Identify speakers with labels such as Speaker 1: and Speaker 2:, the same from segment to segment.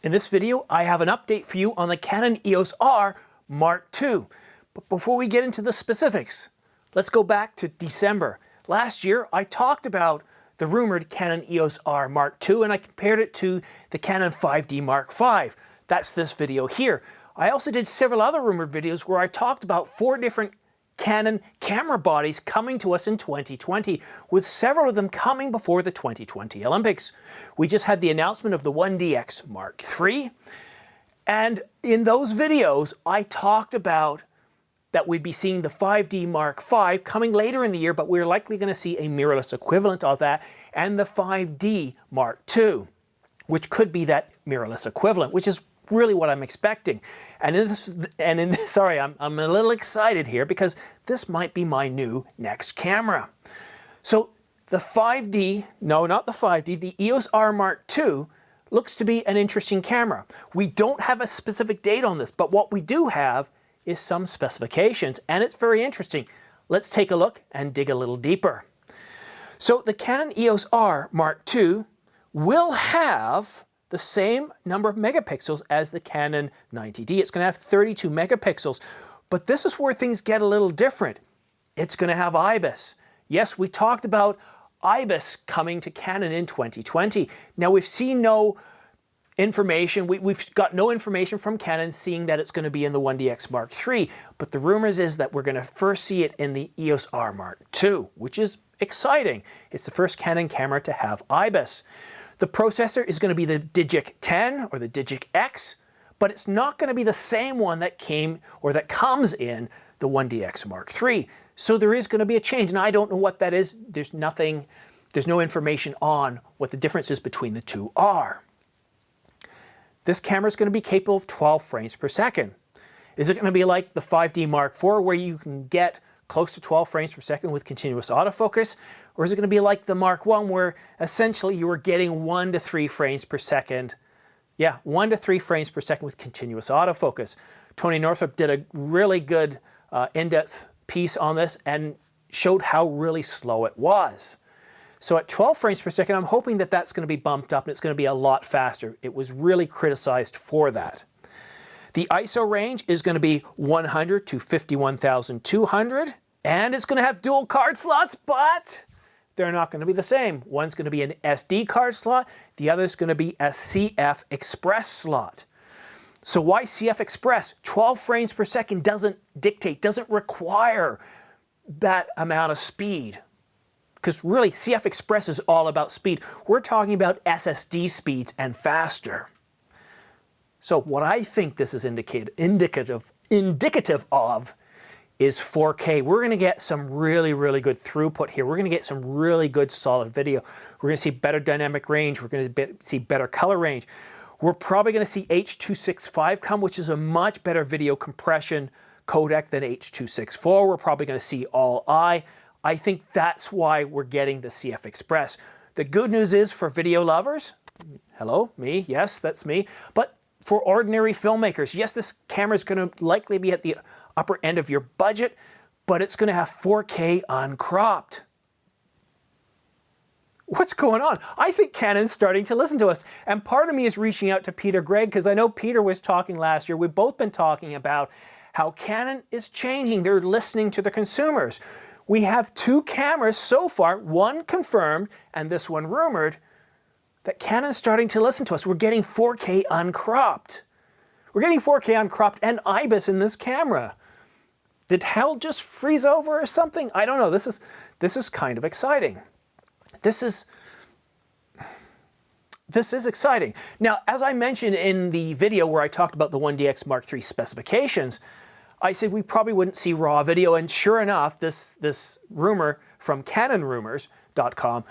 Speaker 1: In this video, I have an update for you on the Canon EOS R Mark II. But before we get into the specifics, let's go back to December. Last year, I talked about the rumored Canon EOS R Mark II and I compared it to the Canon 5D Mark V. That's this video here. I also did several other rumored videos where I talked about 4 different Canon camera bodies coming to us in 2020, with several of them coming before the 2020 Olympics. We just had the announcement of the 1DX Mark III, and in those videos I talked about that we'd be seeing the 5D Mark V coming later in the year, but we're likely going to see a mirrorless equivalent of that, and the 5D Mark II, which could be that mirrorless equivalent, which is really what I'm expecting. And in this, sorry, I'm a little excited here because this might be my new next camera. So the 5D, no, not the 5D, the EOS R Mark II looks to be an interesting camera. We don't have a specific date on this, but what we do have is some specifications, and it's very interesting. Let's take a look and dig a little deeper. So the Canon EOS R Mark II will have the same number of megapixels as the Canon 90D. It's going to have 32 megapixels, but this is where things get a little different. It's going to have IBIS. Yes, we talked about IBIS coming to Canon in 2020. Now we've seen no information, we've got no information from Canon seeing that it's going to be in the 1DX Mark III, but the rumors is that we're going to first see it in the EOS R Mark II, which is exciting. It's the first Canon camera to have IBIS. The processor is going to be the Digic 10 or the Digic X, but it's not going to be the same one that came or that comes in the 1DX Mark III. So there is going to be a change, and I don't know what that is. There's no information on what the difference is between the two are. This camera is going to be capable of 12 frames per second. Is it going to be like the 5D Mark IV where you can get close to 12 frames per second with continuous autofocus? Or is it going to be like the Mark I where essentially you were getting 1 to 3 frames per second? Yeah, 1 to 3 frames per second with continuous autofocus. Tony Northrup did a really good in-depth piece on this and showed how really slow it was. So at 12 frames per second, I'm hoping that that's going to be bumped up and it's going to be a lot faster. It was really criticized for that. The ISO range is going to be 100 to 51,200, and it's going to have dual card slots, but they're not going to be the same. One's going to be an SD card slot, the other's going to be a CF Express slot. So why CF Express? 12 frames per second doesn't require that amount of speed. Because really, CF Express is all about speed. We're talking about SSD speeds and faster. So what I think this is indicative of is 4K. We're going to get some really, really good throughput here. We're going to get some really good solid video. We're going to see better dynamic range. We're going to see better color range. We're probably going to see H.265 come, which is a much better video compression codec than H.264. We're probably going to see all I. I think that's why we're getting the CF Express. The good news is for video lovers, hello, me, yes, that's me, but for ordinary filmmakers, yes, this camera is going to likely be at the upper end of your budget, but it's going to have 4K uncropped. What's going on? I think Canon's starting to listen to us, and part of me is reaching out to Gregg because I know Peter was talking last year. We've both been talking about how Canon is changing. They're listening to the consumers. We have 2 cameras so far, one confirmed and this one rumored, that Canon's starting to listen to us. We're getting 4K uncropped. We're getting 4K uncropped and IBIS in this camera. Did hell just freeze over or something? I don't know. This is kind of exciting. This is exciting. Now, as I mentioned in the video where I talked about the 1DX Mark III specifications, I said we probably wouldn't see raw video, and sure enough, this rumor from CanonRumors.com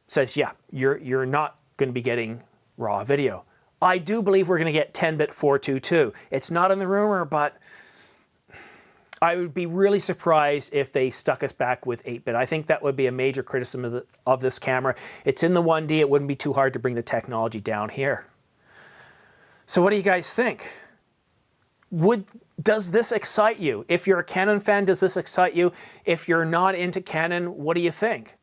Speaker 1: says, yeah, you're not going to be getting raw video. I do believe we're going to get 10-bit 422. It's not in the rumor, but I would be really surprised if they stuck us back with 8-bit. I think that would be a major criticism of this camera. It's in the 1D. It wouldn't be too hard to bring the technology down here. So what do you guys think? Does this excite you? If you're a Canon fan, does this excite you? If you're not into Canon, what do you think?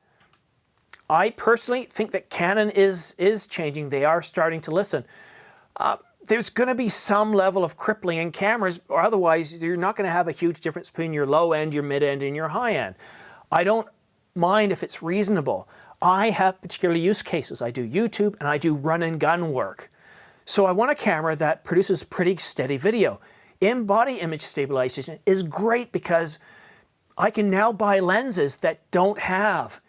Speaker 1: I personally think that Canon is changing. They are starting to listen. there's going to be some level of crippling in cameras, or otherwise you're not going to have a huge difference between your low end, your mid end, and your high end. I don't mind if it's reasonable. I have particular use cases. I do YouTube and I do run and gun work. So I want a camera that produces pretty steady video. In-body image stabilization is great because I can now buy lenses that don't have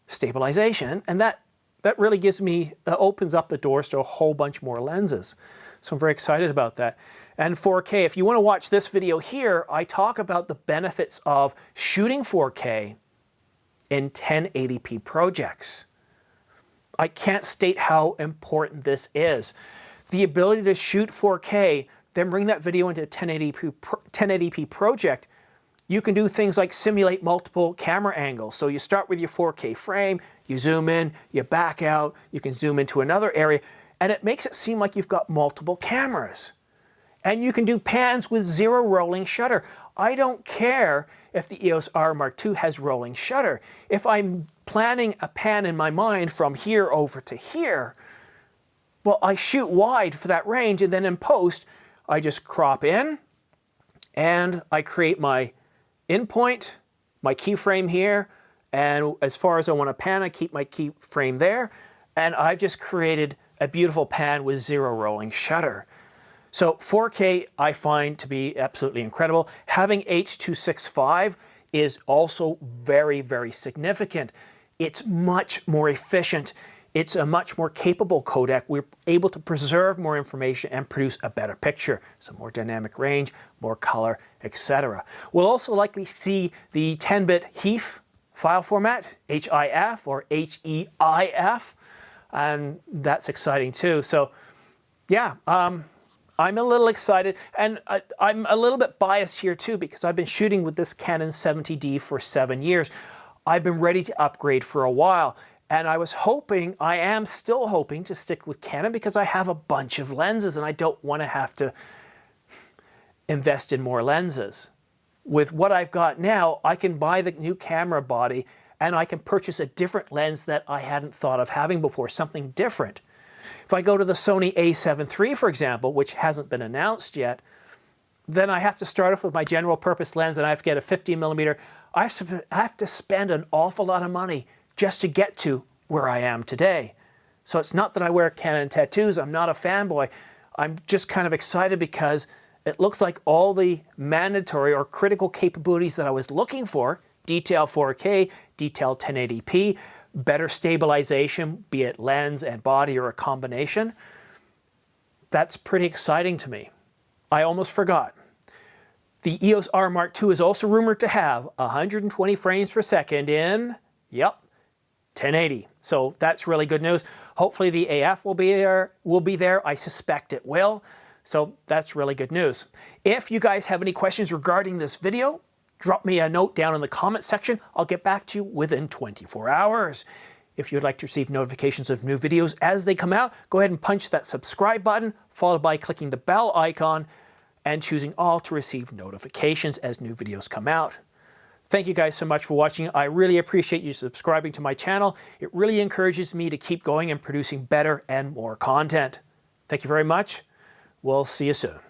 Speaker 1: stabilization, and that really gives me, opens up the doors to a whole bunch more lenses. So I'm very excited about that. And 4K, if you want to watch this video here, I talk about the benefits of shooting 4K in 1080p projects. I can't state how important this is. The ability to shoot 4K, then bring that video into a 1080p project, you can do things like simulate multiple camera angles. So you start with your 4K frame, you zoom in, you back out, you can zoom into another area, and it makes it seem like you've got multiple cameras. And you can do pans with 0 rolling shutter. I don't care if the EOS R Mark II has rolling shutter. If I'm planning a pan in my mind from here over to here, well, I shoot wide for that range, and then in post, I just crop in, and I create my in point, my keyframe here, and as far as I want to pan, I keep my keyframe there, and I've just created a beautiful pan with 0 rolling shutter. So 4K I find to be absolutely incredible. Having H.265 is also very, very significant. It's much more efficient. It's a much more capable codec. We're able to preserve more information and produce a better picture. So more dynamic range, more color, etc. We'll also likely see the 10-bit HEIF file format, HIF or HEIF, and that's exciting too. So yeah, I'm a little excited, and I'm a little bit biased here too because I've been shooting with this Canon 70D for 7 years. I've been ready to upgrade for a while. And I am still hoping to stick with Canon because I have a bunch of lenses and I don't want to have to invest in more lenses. With what I've got now, I can buy the new camera body and I can purchase a different lens that I hadn't thought of having before, something different. If I go to the Sony a7 III, for example, which hasn't been announced yet, then I have to start off with my general purpose lens and I have to get a 50mm. I have to spend an awful lot of money just to get to where I am today. So it's not that I wear Canon tattoos, I'm not a fanboy. I'm just kind of excited because it looks like all the mandatory or critical capabilities that I was looking for, detail 4K, detail 1080p, better stabilization, be it lens and body or a combination, that's pretty exciting to me. I almost forgot. The EOS R Mark II is also rumored to have 120 frames per second in, yep, 1080. So that's really good news. Hopefully the AF will be there. I suspect it will. So that's really good news. If you guys have any questions regarding this video, drop me a note down in the comment section. I'll get back to you within 24 hours. If you'd like to receive notifications of new videos as they come out, go ahead and punch that subscribe button, followed by clicking the bell icon and choosing all to receive notifications as new videos come out. Thank you guys so much for watching. I really appreciate you subscribing to my channel. It really encourages me to keep going and producing better and more content. Thank you very much. We'll see you soon.